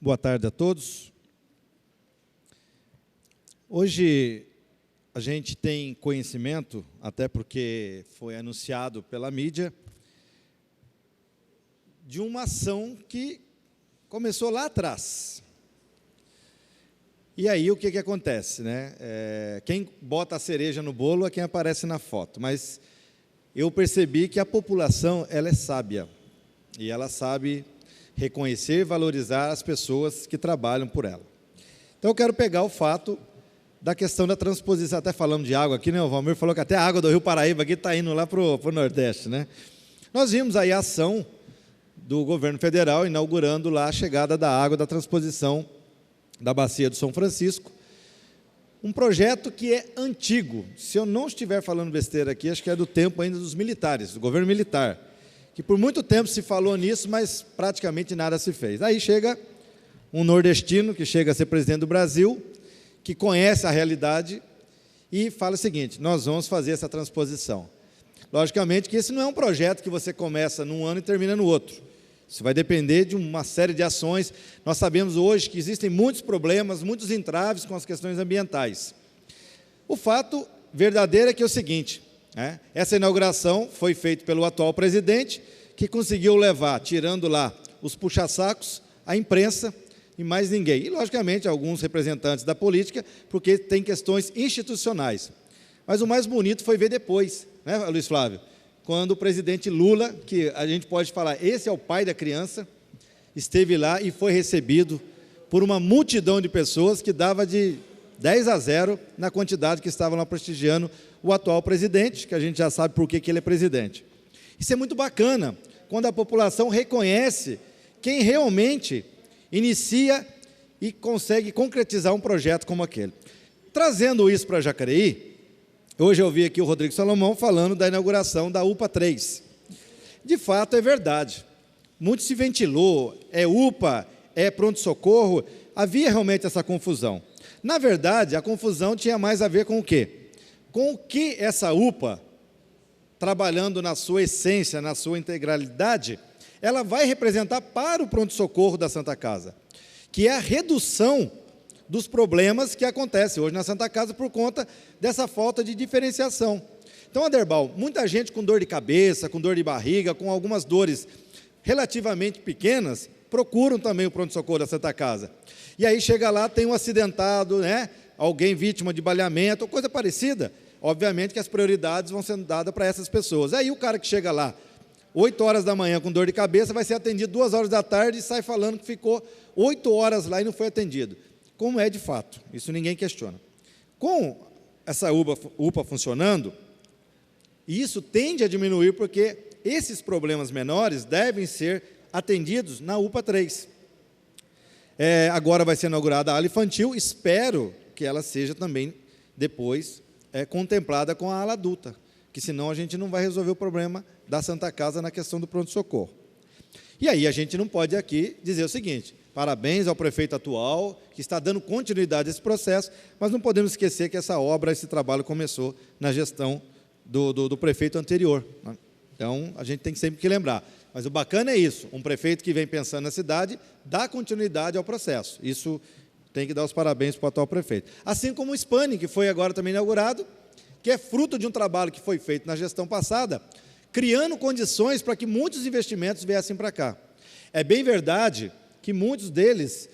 Boa tarde a todos. Hoje a gente tem conhecimento, até porque foi anunciado pela mídia, de uma ação que começou lá atrás. E aí o que acontece, né? Quem bota a cereja no bolo é quem aparece na foto, mas eu percebi que a população ela é sábia, e ela sabe reconhecer e valorizar as pessoas que trabalham por ela. Então, eu quero pegar o fato da questão da transposição. Até falamos de água aqui, né? O Valmir falou que até a água do Rio Paraíba aqui está indo lá para o Nordeste, né? Nós vimos aí a ação do governo federal inaugurando lá a chegada da água da transposição da Bacia do São Francisco, um projeto que é antigo. Se eu não estiver falando besteira aqui, acho que é do tempo ainda dos militares, do governo militar, que por muito tempo se falou nisso, mas praticamente nada se fez. Aí chega um nordestino, que chega a ser presidente do Brasil, que conhece a realidade e fala o seguinte: nós vamos fazer essa transposição. Logicamente que esse não é um projeto que você começa num ano e termina no outro. Isso vai depender de uma série de ações. Nós sabemos hoje que existem muitos problemas, muitos entraves com as questões ambientais. O fato verdadeiro é que é o seguinte: essa inauguração foi feita pelo atual presidente, que conseguiu levar, tirando lá os puxa-sacos, a imprensa e mais ninguém. E, logicamente, alguns representantes da política, porque tem questões institucionais. Mas o mais bonito foi ver depois, né, Luiz Flávio? Quando o presidente Lula, que a gente pode falar, esse é o pai da criança, esteve lá e foi recebido por uma multidão de pessoas que dava de 10-0 na quantidade que estavam lá prestigiando o atual presidente, que a gente já sabe por que ele é presidente. Isso é muito bacana, quando a população reconhece quem realmente inicia e consegue concretizar um projeto como aquele. Trazendo isso para Jacareí, hoje eu vi aqui o Rodrigo Salomão falando da inauguração da UPA 3. De fato, é verdade. Muito se ventilou, é UPA, é pronto-socorro, havia realmente essa confusão. Na verdade, a confusão tinha mais a ver com o quê? Com o que essa UPA, trabalhando na sua essência, na sua integralidade, ela vai representar para o pronto-socorro da Santa Casa, que é a redução dos problemas que acontecem hoje na Santa Casa por conta dessa falta de diferenciação. Então, Aderbal, muita gente com dor de cabeça, com dor de barriga, com algumas dores relativamente pequenas, procuram também o pronto-socorro da Santa Casa. E aí chega lá, tem um acidentado, né? Alguém vítima de baleamento, ou coisa parecida. Obviamente que as prioridades vão sendo dadas para essas pessoas. Aí o cara que chega lá 8 horas da manhã com dor de cabeça vai ser atendido 2 horas da tarde e sai falando que ficou 8 horas lá e não foi atendido. Como é de fato, isso ninguém questiona. Com essa UPA funcionando, isso tende a diminuir porque esses problemas menores devem ser atendidos na UPA 3. Agora vai ser inaugurada a ala infantil, espero que ela seja também depois contemplada com a ala adulta, que senão a gente não vai resolver o problema da Santa Casa na questão do pronto-socorro. E aí a gente não pode aqui dizer o seguinte: parabéns ao prefeito atual, que está dando continuidade a esse processo, mas não podemos esquecer que essa obra, esse trabalho começou na gestão do prefeito anterior. Então, a gente tem sempre que lembrar. Mas o bacana é isso, um prefeito que vem pensando na cidade, dá continuidade ao processo. Isso tem que dar os parabéns para o atual prefeito. Assim como o SPANI, que foi agora também inaugurado, que é fruto de um trabalho que foi feito na gestão passada, criando condições para que muitos investimentos viessem para cá. É bem verdade que muitos deles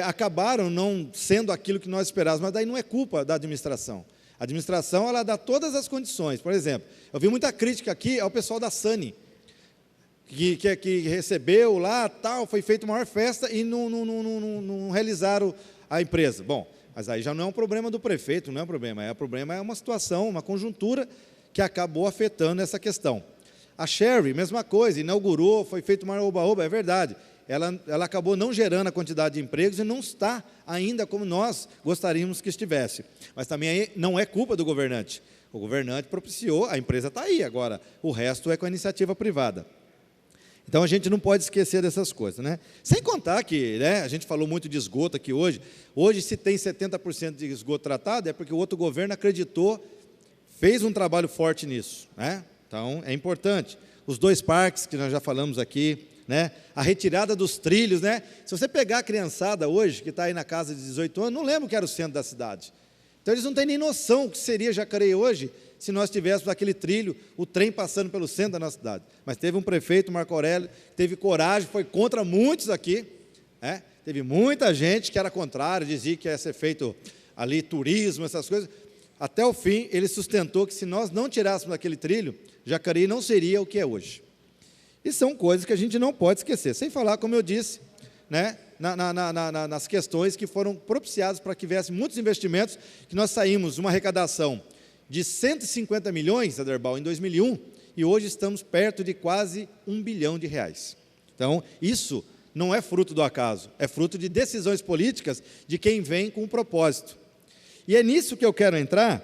acabaram não sendo aquilo que nós esperávamos, mas daí não é culpa da administração. A administração, ela dá todas as condições. Por exemplo, eu vi muita crítica aqui ao pessoal da SANI, que recebeu lá, tal, foi feita uma maior festa e não realizaram a empresa. Bom, mas aí já não é um problema do prefeito, não é um problema, é uma situação, uma conjuntura que acabou afetando essa questão. A Sherry, mesma coisa, inaugurou, foi feito uma oba-oba, é verdade. Ela acabou não gerando a quantidade de empregos e não está ainda como nós gostaríamos que estivesse. Mas também não é culpa do governante. O governante propiciou, a empresa está aí, agora o resto é com a iniciativa privada. Então, a gente não pode esquecer dessas coisas, né? Sem contar que, né, a gente falou muito de esgoto aqui hoje. Hoje, se tem 70% de esgoto tratado, é porque o outro governo acreditou, fez um trabalho forte nisso, né? Então, é importante. Os 2 parques que nós já falamos aqui, né? A retirada dos trilhos, né? Se você pegar a criançada hoje, que está aí na casa de 18 anos, não lembra o que era o centro da cidade. Então, eles não têm nem noção o que seria Jacareí hoje, se nós tivéssemos aquele trilho, o trem passando pelo centro da nossa cidade. Mas teve um prefeito, Marco Aurélio, teve coragem, foi contra muitos aqui, né? Teve muita gente que era contrário, dizia que ia ser feito ali turismo, essas coisas. Até o fim, ele sustentou que se nós não tirássemos aquele trilho, Jacareí não seria o que é hoje. E são coisas que a gente não pode esquecer. Sem falar, como eu disse, né, nas questões que foram propiciadas para que viessem muitos investimentos, que nós saímos de uma arrecadação de 150 milhões, Aderbal, em 2001, e hoje estamos perto de quase R$1 bilhão. Então, isso não é fruto do acaso, é fruto de decisões políticas de quem vem com um propósito. E é nisso que eu quero entrar,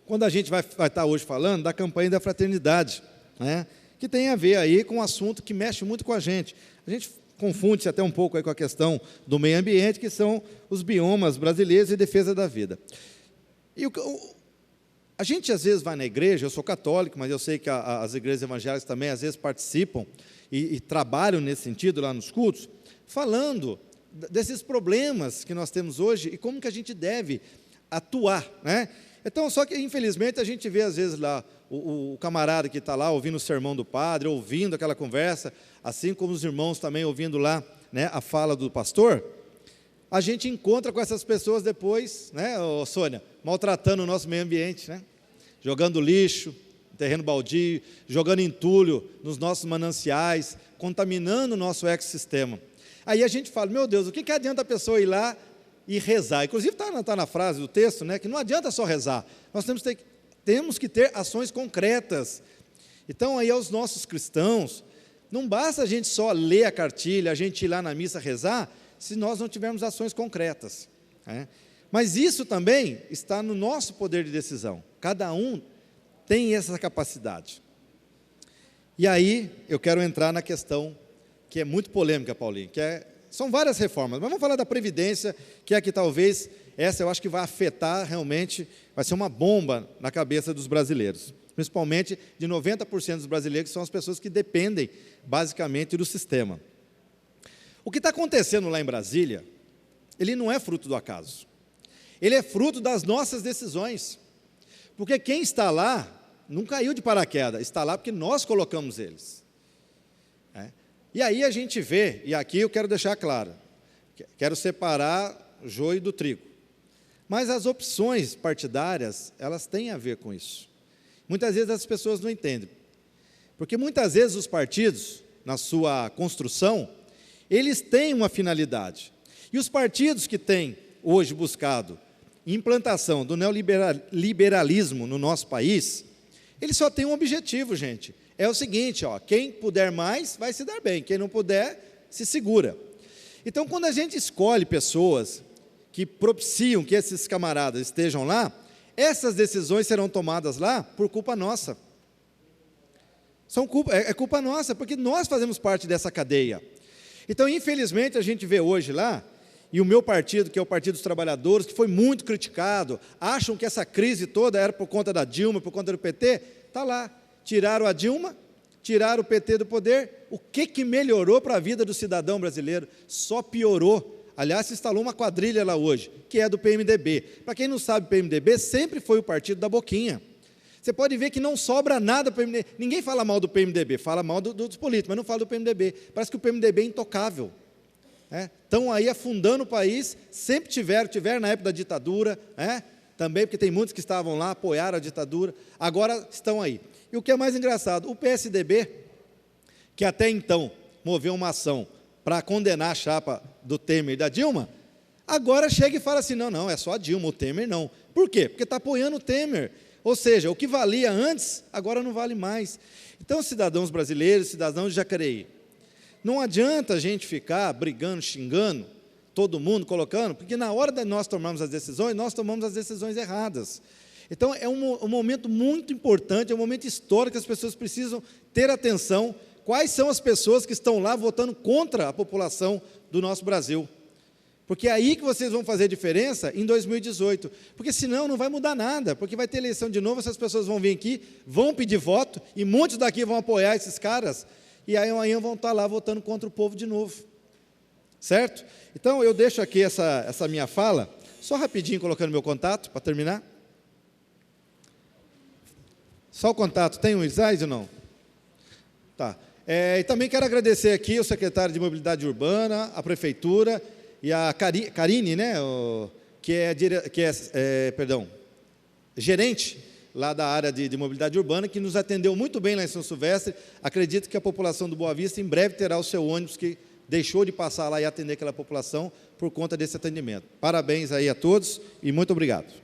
quando a gente vai estar hoje falando da campanha da fraternidade, né, que tem a ver aí com um assunto que mexe muito com a gente. A gente confunde-se até um pouco aí com a questão do meio ambiente, que são os biomas brasileiros e defesa da vida. E a gente às vezes vai na igreja, eu sou católico, mas eu sei que as igrejas evangélicas também às vezes participam e trabalham nesse sentido lá nos cultos, falando desses problemas que nós temos hoje e como que a gente deve atuar, né? Então, só que infelizmente a gente vê às vezes lá o camarada que está lá ouvindo o sermão do padre, ouvindo aquela conversa, assim como os irmãos também ouvindo lá, né, a fala do pastor, a gente encontra com essas pessoas depois, né, Sônia, maltratando o nosso meio ambiente, né, jogando lixo, terreno baldio, jogando entulho nos nossos mananciais, contaminando o nosso ecossistema. Aí a gente fala, meu Deus, o que adianta a pessoa ir lá e rezar? Inclusive está na frase do texto, né, que não adianta só rezar, nós temos que ter ações concretas. Então, aí aos nossos cristãos, não basta a gente só ler a cartilha, a gente ir lá na missa rezar, se nós não tivermos ações concretas, né? Mas isso também está no nosso poder de decisão, cada um tem essa capacidade. E aí, eu quero entrar na questão que é muito polêmica, Paulinho, são várias reformas, mas vamos falar da Previdência, que é a que talvez, essa eu acho que vai afetar realmente, vai ser uma bomba na cabeça dos brasileiros, principalmente de 90% dos brasileiros, que são as pessoas que dependem basicamente do sistema. O que está acontecendo lá em Brasília, ele não é fruto do acaso, ele é fruto das nossas decisões, porque quem está lá não caiu de paraquedas, está lá porque nós colocamos eles. E aí a gente vê, e aqui eu quero deixar claro, quero separar o joio do trigo, mas as opções partidárias, elas têm a ver com isso. Muitas vezes as pessoas não entendem, porque muitas vezes os partidos, na sua construção, eles têm uma finalidade, e os partidos que têm hoje buscado implantação do neoliberalismo no nosso país, eles só têm um objetivo, gente, é o seguinte, ó, quem puder mais vai se dar bem, quem não puder, se segura. Então, quando a gente escolhe pessoas que propiciam que esses camaradas estejam lá, essas decisões serão tomadas lá por culpa nossa. É culpa nossa, porque nós fazemos parte dessa cadeia. Então, infelizmente, a gente vê hoje lá, e o meu partido, que é o Partido dos Trabalhadores, que foi muito criticado, acham que essa crise toda era por conta da Dilma, por conta do PT, está lá. Tiraram a Dilma, tiraram o PT do poder, o que melhorou para a vida do cidadão brasileiro? Só piorou. Aliás, se instalou uma quadrilha lá hoje, que é do PMDB. Para quem não sabe, o PMDB sempre foi o partido da boquinha. Você pode ver que não sobra nada para o PMDB. Ninguém fala mal do PMDB, fala mal dos políticos, mas não fala do PMDB. Parece que o PMDB é intocável. Estão aí afundando o país, sempre tiveram na época da ditadura, também, porque tem muitos que estavam lá, apoiaram a ditadura, agora estão aí. E o que é mais engraçado, o PSDB, que até então moveu uma ação para condenar a chapa do Temer e da Dilma, agora chega e fala assim, não, é só a Dilma, o Temer não. Por quê? Porque está apoiando o Temer. Ou seja, o que valia antes, agora não vale mais. Então, cidadãos brasileiros, cidadãos de Jacareí, não adianta a gente ficar brigando, xingando, todo mundo colocando, porque na hora de nós tomarmos as decisões, nós tomamos as decisões erradas. Então, é um momento muito importante, é um momento histórico que as pessoas precisam ter atenção, quais são as pessoas que estão lá votando contra a população do nosso Brasil. Porque é aí que vocês vão fazer diferença em 2018, porque senão não vai mudar nada, porque vai ter eleição de novo, essas pessoas vão vir aqui, vão pedir voto, e muitos daqui vão apoiar esses caras, e aí amanhã vão estar lá votando contra o povo de novo. Certo? Então, eu deixo aqui essa minha fala, só rapidinho colocando meu contato, para terminar. Só o contato, tem um slide ou não? Tá. E também quero agradecer aqui o secretário de Mobilidade Urbana, a Prefeitura, e a Karine, né, que é gerente lá da área de mobilidade urbana, que nos atendeu muito bem lá em São Silvestre. Acredito que a população do Boa Vista em breve terá o seu ônibus, que deixou de passar lá e atender aquela população por conta desse atendimento. Parabéns aí a todos e muito obrigado.